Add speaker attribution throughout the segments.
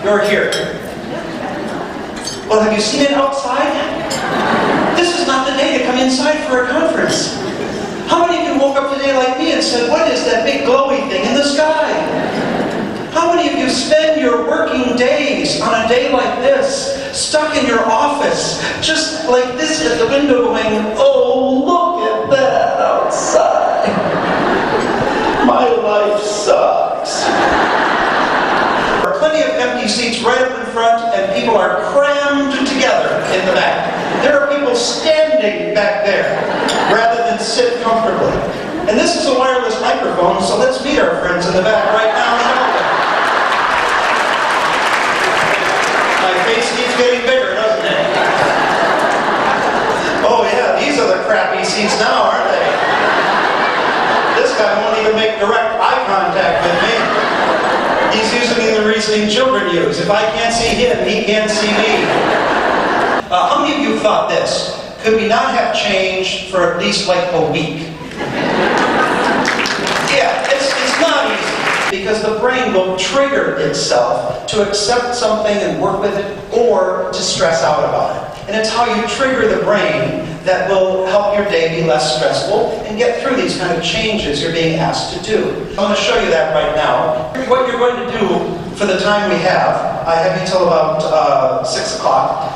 Speaker 1: you're here. Well, have you seen it outside? This is not the day to come inside for a conference. How many of you woke up today like me and said, what is that big glowy thing in the sky? How many of you spend your working days on a day like this, stuck in your office, just like this at the window going, oh, look at that outside. My life sucks. There are plenty of empty seats right up in front, and people are crammed together in the back. There are people standing back there rather than sit comfortably. And this is a wireless microphone, so let's meet our friends in the back right now, shall we? My face keeps getting bigger, doesn't it? Oh yeah, these are the crappy seats now, aren't they? This guy won't even make direct eye contact with me. He's using the reasoning children use. If I can't see him, he can't see me. How many of you thought this? Could we not have changed for at least like a week? Yeah, it's not easy. Because the brain will trigger itself to accept something and work with it, or to stress out about it. And it's how you trigger the brain that will help your day be less stressful and get through these kind of changes you're being asked to do. I'm going to show you that right now. What you're going to do for the time we have, I have you till about 6 o'clock.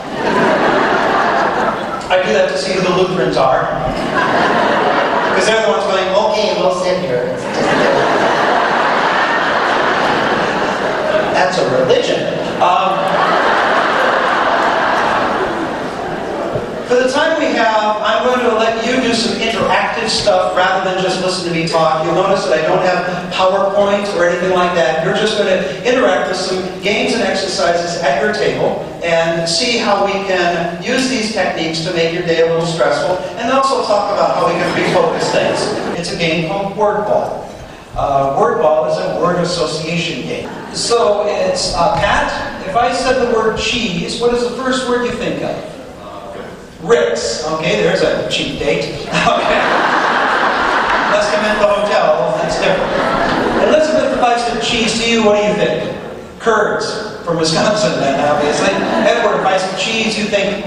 Speaker 1: I do that to see who the Lutherans are. Because they're the ones going, okay, we'll sit here. That's a religion. For the time we have, I'm going to let you do some interactive stuff rather than just listen to me talk. You'll notice that I don't have PowerPoint or anything like that. You're just going to interact with some games and exercises at your table and see how we can use these techniques to make your day a little stressful, and also talk about how we can refocus things. It's a game called Word Ball. Word Ball is a word association game. So it's, Pat, if I said the word cheese, what is the first word you think of? Ritz. Okay, there's a cheap date. Okay. Unless you meant the hotel, that's different. Elizabeth, if I said cheese to you, what do you think? Curds. From Wisconsin, then, obviously. Edward, if I said cheese, you think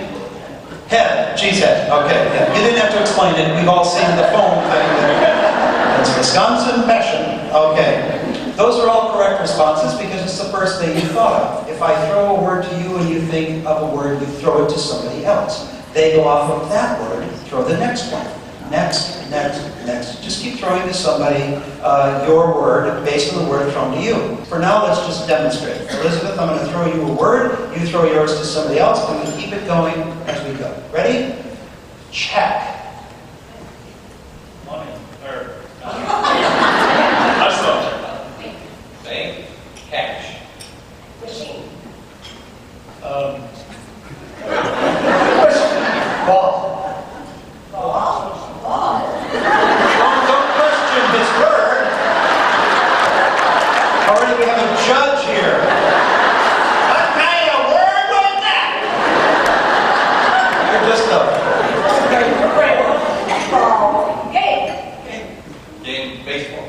Speaker 1: head. Cheese head. Okay, yeah. You didn't have to explain it. We've all seen the foam thing there. It's Wisconsin passion. Okay. Those are all correct responses because it's the first thing you thought of. If I throw a word to you and you think of a word, you throw it to somebody else. They go off of that word, throw the next one. Next, next, next. Just keep throwing to somebody your word based on the word thrown to you. For now, let's just demonstrate. Elizabeth, I'm going to throw you a word. You throw yours to somebody else, and we keep it going as we go. Ready? Check.
Speaker 2: Money. Hustle. Bank. Cash.
Speaker 3: Machine.
Speaker 1: Ball.
Speaker 3: Ball. Ball.
Speaker 1: Don't question Berg. Already we have a judge here. What kind of word was that? You're just
Speaker 3: Ball. Game.
Speaker 2: Game. Baseball.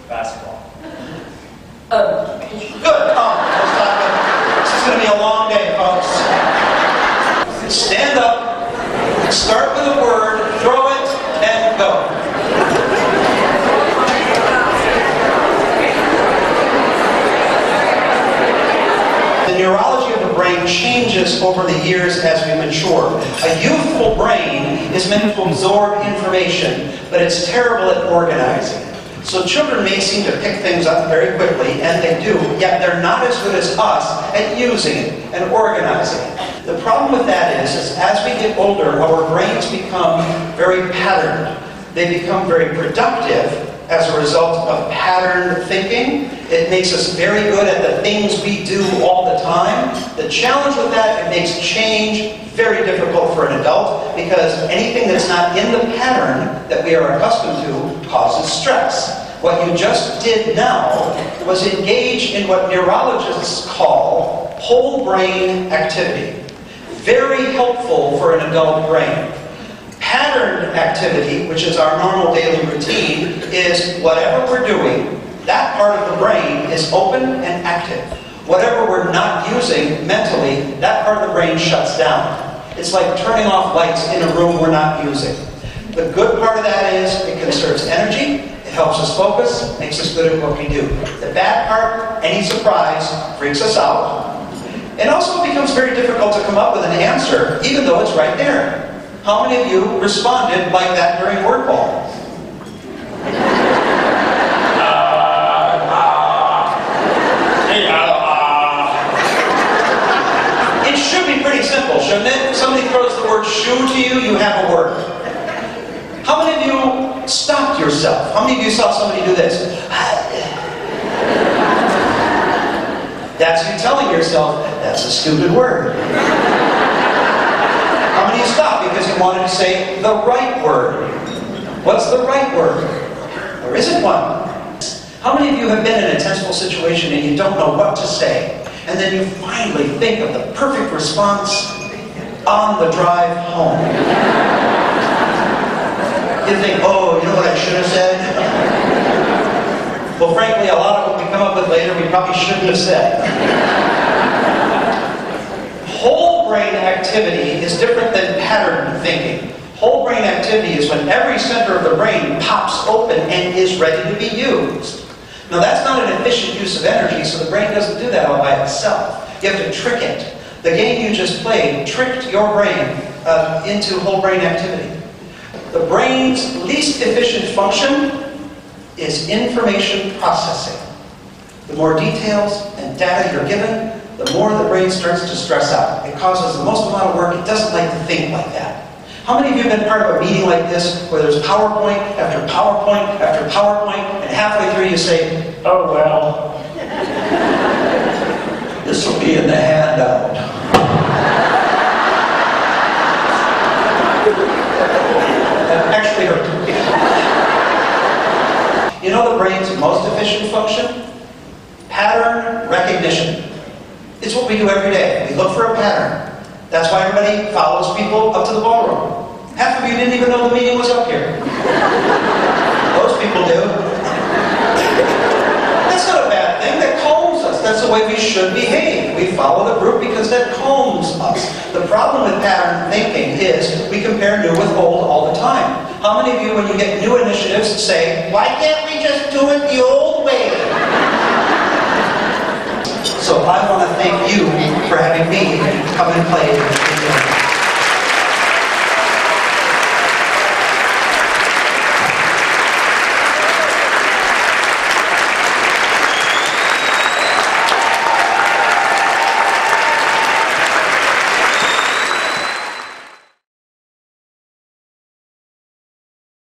Speaker 4: Basketball.
Speaker 1: good. This is going to be a long day, folks. Stand up, start with a word, throw it, and go. The neurology of the brain changes over the years as we mature. A youthful brain is meant to absorb information, but it's terrible at organizing. So children may seem to pick things up very quickly, and they do, yet they're not as good as us at using it and organizing it. The problem with that is as we get older, our brains become very patterned. They become very productive as a result of patterned thinking. It makes us very good at the things we do all the time. The challenge with that, it makes change very difficult for an adult because anything that's not in the pattern that we are accustomed to causes stress. What you just did now was engage in what neurologists call whole brain activity. Very helpful for an adult brain. Patterned activity, which is our normal daily routine, is whatever we're doing, that part of the brain is open and active. whatever we're not using mentally, that part of the brain shuts down. It's like turning off lights in a room we're not using. The good part of that is it conserves energy, it helps us focus, makes us good at what we do. The bad part, any surprise, freaks us out. And also it becomes very difficult to come up with an answer, even though it's right there. How many of you responded like that during word ball? It should be pretty simple, shouldn't it? Somebody throws the word shoe to you, you have a word. How many of you stopped yourself? How many of you saw somebody do this? That's you telling yourself, that's a stupid word. How many of you stopped because you wanted to say the right word? What's the right word? There isn't one. How many of you have been in a tenseful situation and you don't know what to say? And then you finally think of the perfect response on the drive home. You think, oh, you know what I should have said? Well, frankly, a lot of what we come up with later, we probably shouldn't have said. Whole brain activity is different than pattern thinking. Whole brain activity is when every center of the brain pops open and is ready to be used. Now, that's not an efficient use of energy, so the brain doesn't do that all by itself. You have to trick it. The game you just played tricked your brain into whole brain activity. The brain's least efficient function is information processing. The more details and data you're given, the more the brain starts to stress out. It causes the most amount of work. It doesn't like to think like that. How many of you have been part of a meeting like this where there's PowerPoint after PowerPoint after PowerPoint, and halfway through you say, oh well, this will be in the handout. That actually hurt. You know the brain's most efficient function? Pattern recognition. It's what we do every day. We look for a pattern. That's why everybody follows people up to the ballroom. Half of you didn't even know the meeting was up here. Those people do. That's not a bad thing. That calms us. That's the way we should behave. We follow the group because that calms us. The problem with pattern thinking is we compare new with old all the time. How many of you, when you get new initiatives, say, why can't we just do it the old way? So I want to thank you for having me come and play.